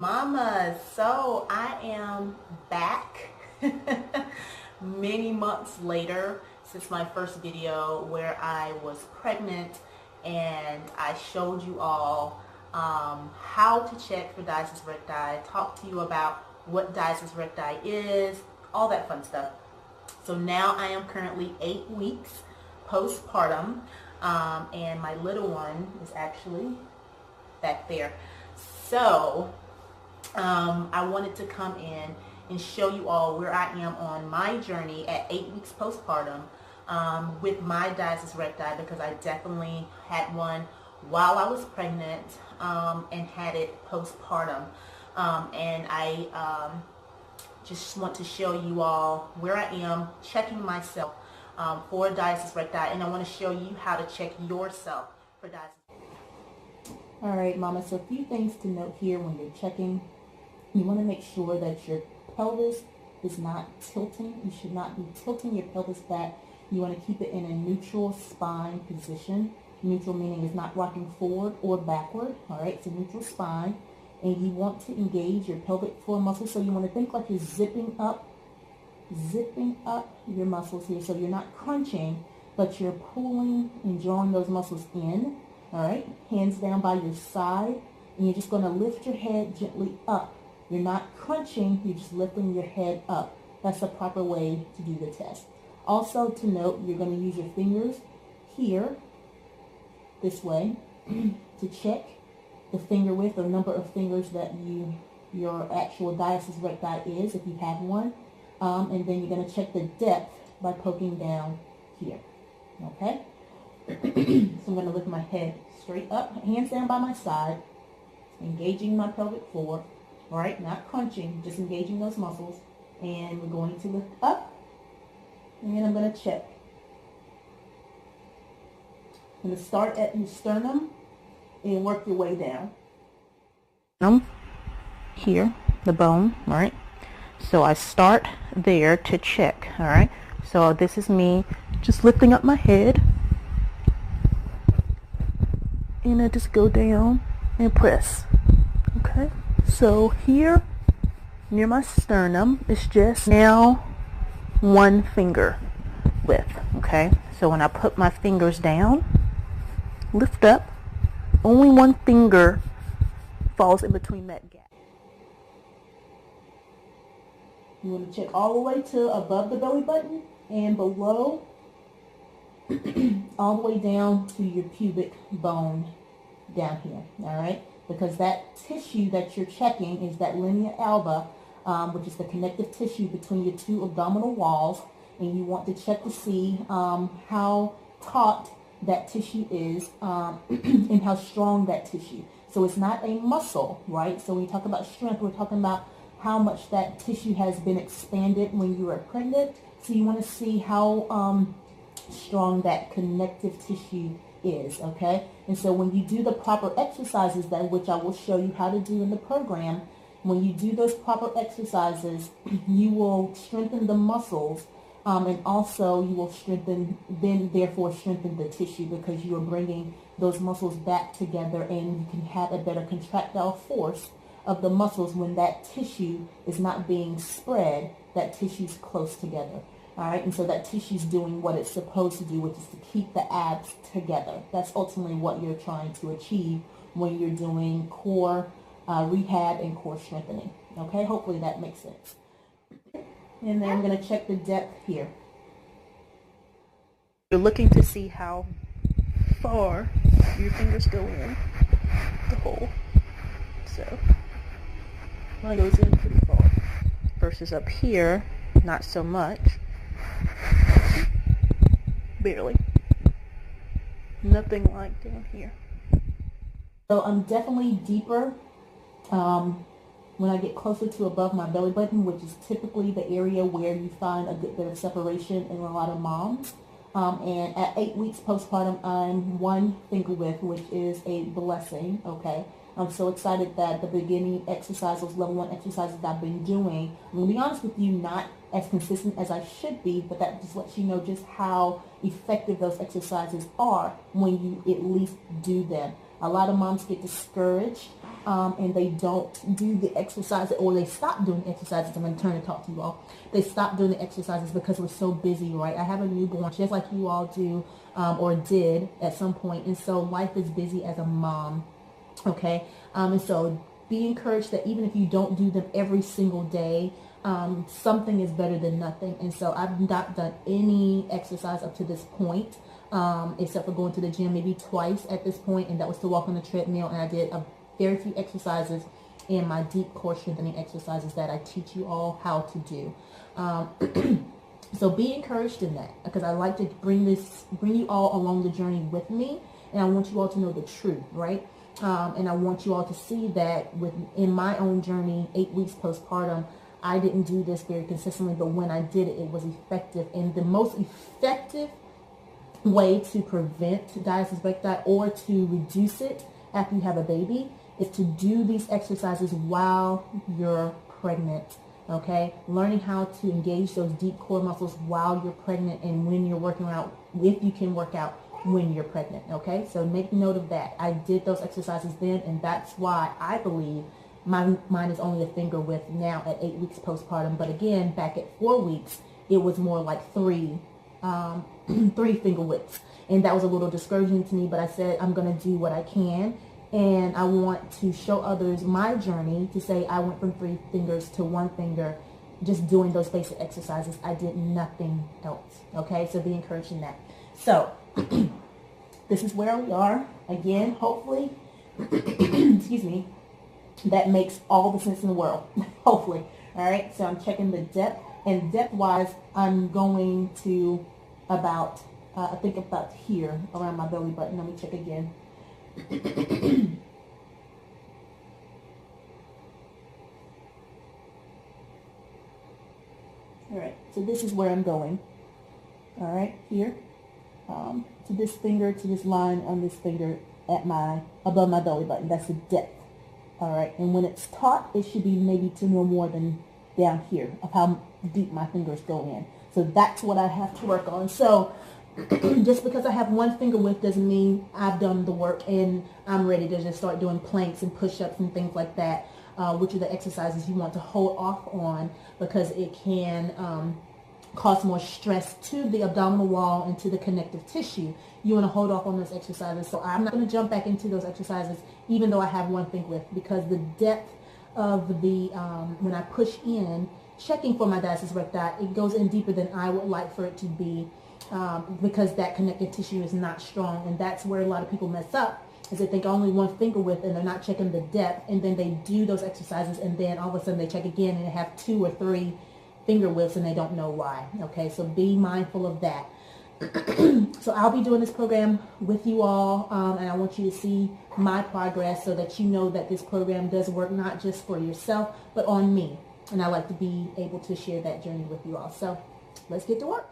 Mamas, so I am back many months later since my first video where I was pregnant, and I showed you all how to check for diastasis recti, talk to you about what diastasis recti is, all that fun stuff. So now I am currently 8 weeks postpartum, and my little one is actually back there. So I wanted to come in and show you all where I am on my journey at 8 weeks postpartum with my diastasis recti, because I definitely had one while I was pregnant and had it postpartum. And I just want to show you all where I am checking myself for diastasis recti, and I want to show you how to check yourself for diastasis. All right, Mama, so a few things to note here when you're checking. You want to make sure that your pelvis is not tilting. You should not be tilting your pelvis back. You want to keep it in a neutral spine position. Neutral meaning it's not rocking forward or backward. All right, so neutral spine. And you want to engage your pelvic floor muscles. So you want to think like you're zipping up your muscles here. So you're not crunching, but you're pulling and drawing those muscles in. All right, hands down by your side. And you're just going to lift your head gently up. You're not crunching, you're just lifting your head up. That's the proper way to do the test. Also to note, you're going to use your fingers here, this way, to check the finger width or number of fingers that your actual diastasis recti is, if you have one. And then you're going to check the depth by poking down here. Okay? So I'm going to lift my head straight up, hands down by my side, engaging my pelvic floor. All right, not crunching, just engaging those muscles. And we're going to lift up, and then I'm going to check. I'm going to start at your sternum and work your way down. Here, the bone, all right? So I start there to check, all right? So this is me just lifting up my head. And I just go down and press, okay? So here, near my sternum, is just now 1 finger width, okay? So when I put my fingers down, lift up, only 1 finger falls in between that gap. You want to check all the way to above the belly button and below, all the way down to your pubic bone down here, all right? Because that tissue that you're checking is that linea alba, which is the connective tissue between your 2 abdominal walls, and you want to check to see how taut that tissue is and how strong that tissue. So it's not a muscle, right? So when we talk about strength, we're talking about how much that tissue has been expanded when you were pregnant. So you want to see how strong that connective tissue is, okay? And so when you do the proper exercises, that which I will show you how to do in the program, when you do those proper exercises, you will strengthen the muscles, and also you will therefore strengthen the tissue, because you are bringing those muscles back together, and you can have a better contractile force of the muscles when that tissue is not being spread, that tissue's close together. All right, and so that tissue's doing what it's supposed to do, which is to keep the abs together. That's ultimately what you're trying to achieve when you're doing core rehab and core strengthening. Okay, hopefully that makes sense. And then I'm going to check the depth here. You're looking to see how far your fingers go in the hole. So mine goes in pretty far. Versus up here, not so much. Barely. Nothing like down here. So I'm definitely deeper when I get closer to above my belly button, which is typically the area where you find a good bit of separation in a lot of moms. And at 8 weeks postpartum, I'm 1 finger width, which is a blessing, okay? I'm so excited that the beginning exercises, level 1 exercises that I've been doing, I'm going to be honest with you, not as consistent as I should be, but that just lets you know just how effective those exercises are when you at least do them. A lot of moms get discouraged and they don't do the exercise, or they stop doing exercises. I'm going to turn and talk to you all. They stop doing the exercises because we're so busy, right? I have a newborn just like you all do or did at some point. And so life is busy as a mom, okay? And so be encouraged that even if you don't do them every single day, something is better than nothing. And so I've not done any exercise up to this point, except for going to the gym maybe twice at this point, and that was to walk on the treadmill. And I did a very few exercises in my deep core strengthening exercises that I teach you all how to do. So be encouraged in that, because I like to bring you all along the journey with me, and I want you all to know the truth, right? And I want you all to see that in my own journey, 8 weeks postpartum, I didn't do this very consistently, but when I did it, it was effective. And the most effective way to prevent diastasis recti or to reduce it after you have a baby is to do these exercises while you're pregnant, okay? Learning how to engage those deep core muscles while you're pregnant, and when you're working out, if you can work out when you're pregnant, okay? So make note of that. I did those exercises then, and that's why I believe mine is only a finger width now at 8 weeks postpartum. But again, back at 4 weeks, it was more like three finger widths. And that was a little discouraging to me, but I said I'm going to do what I can. And I want to show others my journey to say I went from 3 fingers to 1 finger just doing those basic exercises. I did nothing else, okay? So be encouraged in that. So this is where we are. Again, hopefully, excuse me, that makes all the sense in the world. Hopefully. All right. So I'm checking the depth, and depth-wise, I'm going to about, I think about here around my belly button. Let me check again. All right. So this is where I'm going. All right. Here. To this finger, to this line on this finger above my belly button. That's the depth. All right. And when it's taut, it should be maybe to no more than down here of how deep my fingers go in. So that's what I have to work on. So just because I have 1 finger width doesn't mean I've done the work and I'm ready to just start doing planks and push-ups and things like that, which are the exercises you want to hold off on, because it can cause more stress to the abdominal wall and to the connective tissue. You want to hold off on those exercises. So I'm not going to jump back into those exercises even though I have 1 finger width, because the depth of the, when I push in, checking for my diastasis recti, it goes in deeper than I would like for it to be, because that connective tissue is not strong. And that's where a lot of people mess up, is they think only 1 finger width and they're not checking the depth, and then they do those exercises and then all of a sudden they check again and they have 2 or 3 finger widths and they don't know why. Okay, so be mindful of that. So I'll be doing this program with you all, and I want you to see my progress so that you know that this program does work not just for yourself but on me, and I like to be able to share that journey with you all. So let's get to work.